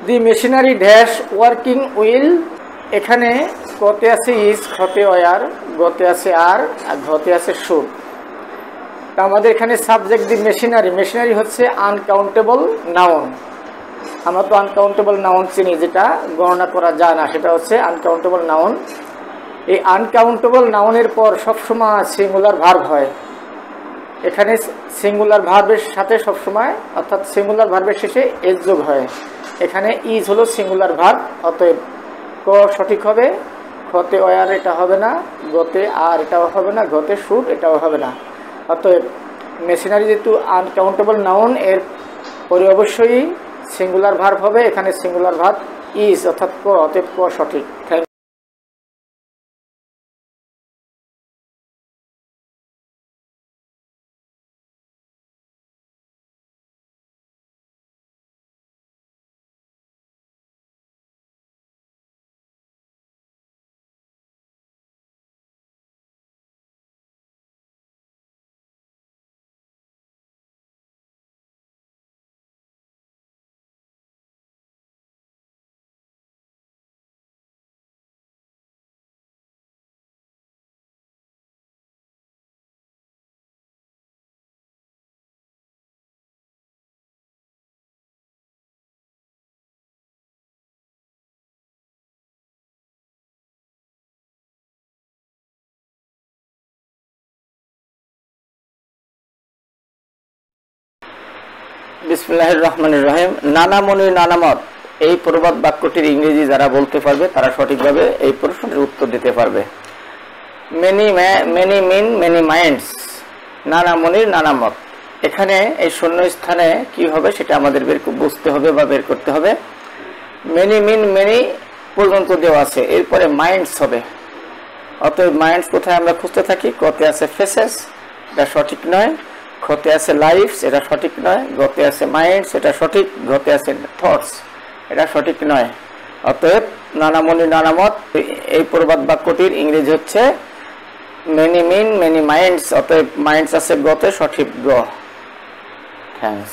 The machinery dash working will, এখানে কতে আছে ইজ, খতে ওয়ার, গতে আছে আর ঘতে আছে শুড। তা আমাদের এখানে সাবজেক্ট দি মেশিনারি, মেশিনারি হচ্ছে আনকাউন্টেবল নাউন। আমরা তো আনকাউন্টেবল নাউন চিনি, যেটা গণনা করা যায় না, সেটা হচ্ছে আনকাউন্টেবল নাউন। এই আনকাউন্টেবল নাউনের পর সবসময় সিঙ্গুলার ভার্ব হয়। এখানে সিঙ্গুলার ভার্বের সাথে সবসময়, অর্থাৎ সিঙ্গুলার ভার্বের শেষে এস যোগ হয়। এখানে ইজ হলো সিঙ্গুলার ভার্ব, অতএব ক সঠিক হবে, খতে ওয়ার এটা হবে না, গতে আর এটাও হবে না, গতে শুড এটাও হবে না। অতএব মেশিনারি যেহেতু আনকাউন্টেবল নাউন, এর পরে অবশ্যই সিঙ্গুলার ভার্ব হবে। এখানে সিঙ্গুলার ভার্ব ইজ, অর্থাৎ ক, অতএব ক সঠিক। বিসমিল্লাহির রহমানির রহিম। নানা মনির নানামত, এই প্রবাদ বাক্যটির ইংরেজি যারা বলতে পারবে তারা সঠিকভাবে এই প্রশ্নের উত্তর দিতে পারবে। মেনি মিন মেনি মাইন্ডস, নানা মনির নানামত। এখানে এই শূন্য স্থানে কি হবে সেটা আমাদের বুঝতে হবে বা বের করতে হবে। মেনি মিন মেনি পর্যন্ত দেওয়া আছে, এরপরে মাইন্ডস হবে। অতএব মাইন্ডস কোথায় আমরা খুঁজতে থাকি? কতে আছে ফেসেস, এটা সঠিক নয়। খতে আছে লাইফস, এটা সঠিক নয়। গতে আছে মাইন্ডস, এটা সঠিক। ঘতে আছে থটস, এটা সঠিক নয়। অতএব নানামণি নানামত, এই প্রবাদ বাক্যটির ইংরেজি হচ্ছে মেনি মিন মেনি মাইন্ডস। অতএব মাইন্ডস আছে গতে, সঠিক গ। থ্যাংকস।